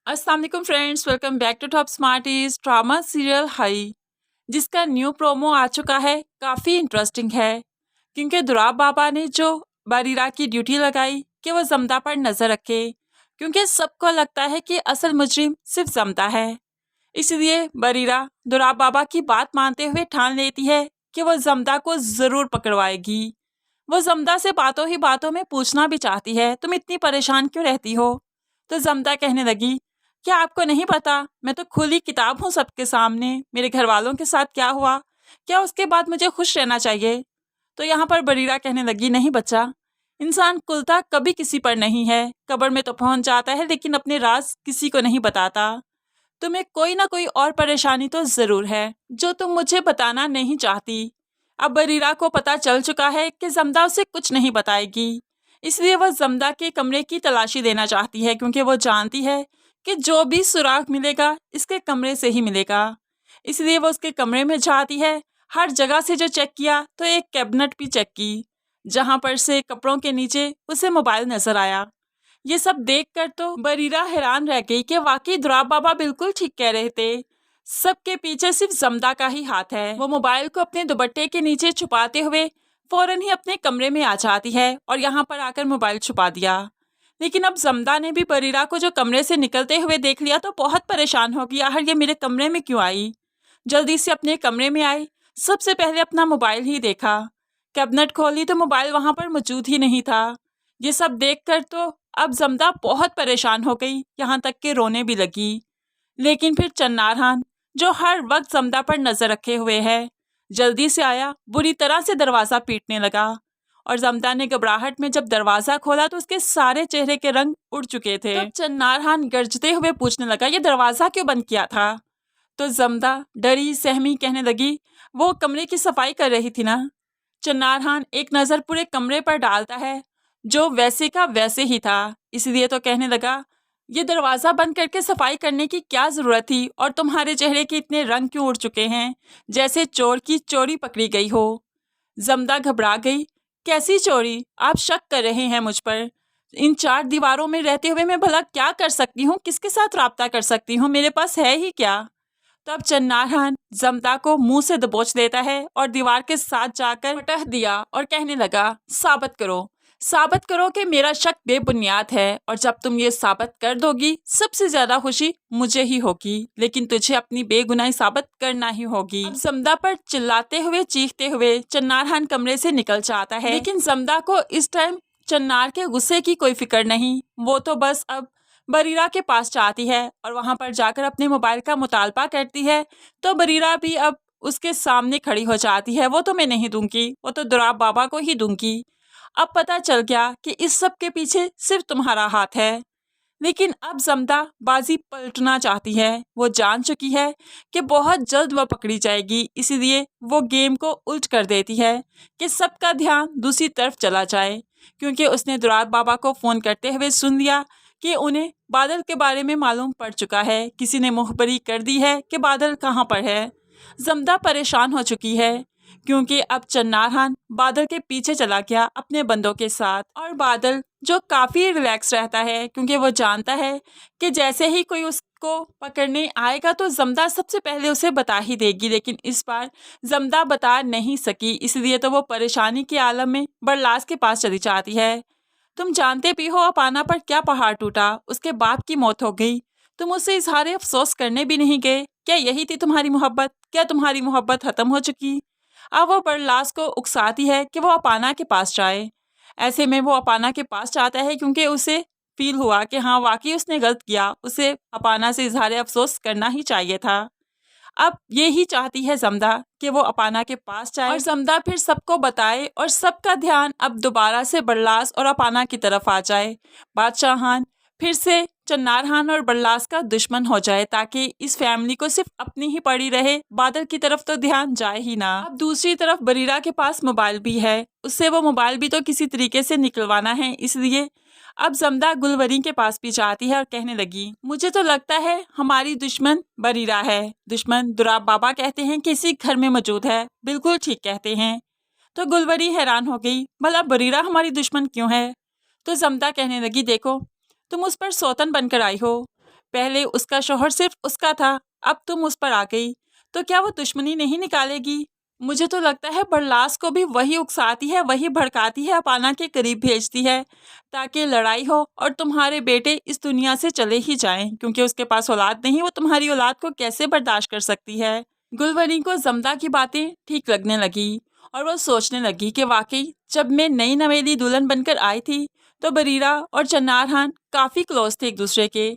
अस्सलाम वालेकुम friends, welcome back to Top Smarties. Drama serial हाई जिसका न्यू प्रोमो आ चुका है, काफ़ी इंटरेस्टिंग है क्योंकि दुराब बाबा ने जो बरीरा की ड्यूटी लगाई कि वो जमदा पर नज़र रखे, क्योंकि सबको लगता है कि असल मुजरिम सिर्फ जमदा है। इसलिए बरीरा दुराब बाबा की बात मानते हुए ठान लेती है कि वो जमदा को ज़रूर पकड़वाएगी। वो जमदा से बातों ही बातों में पूछना भी चाहती है, तुम इतनी परेशान क्यों रहती हो? तो जमदा कहने लगी, क्या आपको नहीं पता, मैं तो खुली किताब हूँ सबके सामने, मेरे घर वालों के साथ क्या हुआ, क्या उसके बाद मुझे खुश रहना चाहिए? तो यहाँ पर बरीरा कहने लगी, नहीं बच्चा, इंसान कुलता कभी किसी पर नहीं है, कब्र में तो पहुंच जाता है लेकिन अपने राज किसी को नहीं बताता। तुम्हें कोई ना कोई और परेशानी तो जरूर है जो तुम मुझे बताना नहीं चाहती। अब बरीरा को पता चल चुका है कि जमदा उसे कुछ नहीं बताएगी, इसलिए वह जमदा के कमरे की तलाशी लेना चाहती है, क्योंकि वो जानती है कि जो भी सुराग मिलेगा इसके कमरे से ही मिलेगा। इसलिए वो उसके कमरे में जाती है। हर जगह से जो चेक किया तो एक कैबिनेट भी चेक की, जहां पर से कपड़ों के नीचे उसे मोबाइल नजर आया। ये सब देखकर तो बरीरा हैरान रह गई कि वाकई दुराब बाबा बिल्कुल ठीक कह रहे थे, सबके पीछे सिर्फ जमदा का ही हाथ है। वो मोबाइल को अपने दुपट्टे के नीचे छुपाते हुए फौरन ही अपने कमरे में आ जाती है और यहाँ पर आकर मोबाइल छुपा दिया। लेकिन अब जमदा ने भी बरीरा को जो कमरे से निकलते हुए देख लिया तो बहुत परेशान हो गया, हर ये मेरे कमरे में क्यों आई? जल्दी से अपने कमरे में आई, सबसे पहले अपना मोबाइल ही देखा। कैबिनेट खोली तो मोबाइल वहां पर मौजूद ही नहीं था। ये सब देखकर तो अब जमदा बहुत परेशान हो गई, यहाँ तक कि रोने भी लगी। लेकिन फिर चन्नारहान, जो हर वक्त जमदा पर नजर रखे हुए है, जल्दी से आया, बुरी तरह से दरवाजा पीटने लगा। और जमदा ने घबराहट में जब दरवाजा खोला तो उसके सारे चेहरे के रंग उड़ चुके थे। तब चन्नारहान गरजते हुए पूछने लगा, ये दरवाजा क्यों बंद किया था? तो जमदा डरी सहमी कहने लगी, वो कमरे की सफाई कर रही थी ना। चन्नारहान एक नज़र पूरे कमरे पर डालता है, जो वैसे का वैसे ही था, इसलिए तो कहने लगा, ये दरवाज़ा बंद करके सफाई करने की क्या ज़रूरत थी, और तुम्हारे चेहरे के इतने रंग क्यों उड़ चुके हैं, जैसे चोर की चोरी पकड़ी गई हो। जमदा घबरा गई, कैसी चोरी? आप शक कर रहे हैं मुझ पर? इन चार दीवारों में रहते हुए मैं भला क्या कर सकती हूँ, किसके साथ राब्ता कर सकती हूँ, मेरे पास है ही क्या? तब चन्नारहान जमदा को मुंह से दबोच देता है और दीवार के साथ जाकर पटक दिया और कहने लगा, साबित करो कि मेरा शक बेबुनियाद है, और जब तुम ये साबित कर दोगी सबसे ज्यादा खुशी मुझे ही होगी, लेकिन तुझे अपनी बेगुनाही साबित करना ही होगी। अब जमदा पर चिल्लाते हुए चीखते हुए चन्नारहान कमरे से निकल जाता है, लेकिन जमदा को इस टाइम चन्नार के गुस्से की कोई फिक्र नहीं। वो तो बस अब बरीरा के पास जाती है और वहां पर जाकर अपने मोबाइल का मुतालबा करती है, तो बरीरा भी अब उसके सामने खड़ी हो जाती है। वो तो मैं नहीं दूंगी, वो तो दुराब बाबा को ही दूंगी। अब पता चल गया कि इस सब के पीछे सिर्फ तुम्हारा हाथ है। लेकिन अब जमदा बाजी पलटना चाहती है, वो जान चुकी है कि बहुत जल्द वह पकड़ी जाएगी, इसीलिए वो गेम को उल्ट कर देती है कि सबका ध्यान दूसरी तरफ चला जाए, क्योंकि उसने दुराब बाबा को फ़ोन करते हुए सुन लिया कि उन्हें बादल के बारे में मालूम पड़ चुका है, किसी ने मुखबरी कर दी है कि बादल कहाँ पर है। जमदा परेशान हो चुकी है क्योंकि अब चन्नारहान बादल के पीछे चला गया अपने बंदों के साथ, और बादल जो काफ़ी रिलैक्स रहता है क्योंकि वो जानता है कि जैसे ही कोई उसको पकड़ने आएगा तो जमदा सबसे पहले उसे बता ही देगी। लेकिन इस बार जमदा बता नहीं सकी, इसलिए तो वो परेशानी के आलम में बरलास के पास चली जाती है। तुम जानते भी हो अपाना पर क्या पहाड़ टूटा, उसके बाप की मौत हो गई, तुम उससे इजहार अफसोस करने भी नहीं गए। क्या यही थी तुम्हारी मोहब्बत? क्या तुम्हारी मोहब्बत खत्म हो चुकी? अब वो बरलास को उकसाती है कि वो अपाना के पास जाए। ऐसे में वो अपाना के पास जाता है क्योंकि उसे फील हुआ कि हाँ वाकई उसने गलत किया, उसे अपाना से इजहार अफसोस करना ही चाहिए था। अब ये ही चाहती है जमदा कि वो अपाना के पास जाए और जमदा फिर सबको बताए और सबका ध्यान अब दोबारा से बरलास और अपाना की तरफ आ जाए। बादशाहान फिर से चन्नारहान और बरलास का दुश्मन हो जाए, ताकि इस फैमिली को सिर्फ अपनी ही पड़ी रहे, बादल की तरफ तो ध्यान जाए ही ना। अब दूसरी तरफ बरीरा के पास मोबाइल भी है, उससे वो मोबाइल भी तो किसी तरीके से निकलवाना है, इसलिए अब जमदा गुलवरी के पास भी जाती है और कहने लगी, मुझे तो लगता है हमारी दुश्मन बरीरा है। दुश्मन दुराब बाबा कहते हैं कि इसी घर में मौजूद है। बिल्कुल ठीक कहते हैं। तो गुलवरी हैरान हो गई, भला बरीरा हमारी दुश्मन क्यों है? तो जमदा कहने लगी, देखो तुम उस पर सौतन बनकर आई हो, पहले उसका शौहर सिर्फ उसका था, अब तुम उस पर आ गई, तो क्या वो दुश्मनी नहीं निकालेगी? मुझे तो लगता है बरलास को भी वही उकसाती है, वही भड़काती है, अपाना के करीब भेजती है ताकि लड़ाई हो और तुम्हारे बेटे इस दुनिया से चले ही जाएं, क्योंकि उसके पास औलाद नहीं, वो तुम्हारी औलाद को कैसे बर्दाश्त कर सकती है। गुलवरी को जमदा की बातें ठीक लगने लगी और वो सोचने लगी कि वाकई जब मैं नई नवेली दुल्हन बनकर आई थी तो बरीरा और चन्नार खान काफ़ी क्लोज थे एक दूसरे के,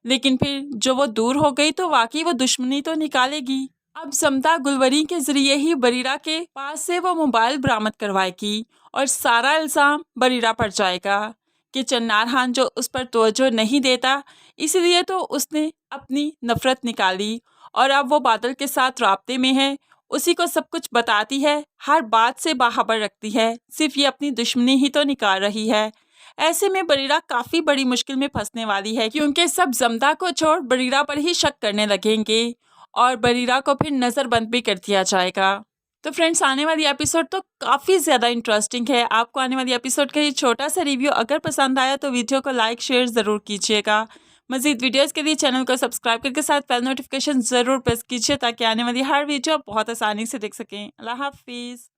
लेकिन फिर जो वो दूर हो गई तो वाकई वो दुश्मनी तो निकालेगी। अब समता गुलवरी के जरिए ही बरीरा के पास से वो मोबाइल बरामद करवाएगी और सारा इल्ज़ाम बरीरा पर जाएगा कि चन्नार खान जो उस पर तवज्जो नहीं देता, इसलिए तो उसने अपनी नफरत निकाली और अब वो बादल के साथ राब्ते में है, उसी को सब कुछ बताती है, हर बात से बाखबर रखती है, सिर्फ ये अपनी दुश्मनी ही तो निकाल रही है। ऐसे में बरीरा काफ़ी बड़ी मुश्किल में फंसने वाली है, क्योंकि सब जमदा को छोड़ बरीरा पर ही शक करने लगेंगे और बरीरा को फिर नज़रबंद भी कर दिया जाएगा। तो फ्रेंड्स, आने वाली एपिसोड तो काफ़ी ज़्यादा इंटरेस्टिंग है। आपको आने वाली एपिसोड का ये छोटा सा रिव्यू अगर पसंद आया तो वीडियो को लाइक शेयर ज़रूर कीजिएगा। मज़ीद वीडियोज़ के लिए चैनल को सब्सक्राइब करके साथ बेल नोटिफिकेशन ज़रूर प्रेस कीजिए ताकि आने वाली हर वीडियो आप बहुत आसानी से देख सकें। अल्लाह हाफिज़।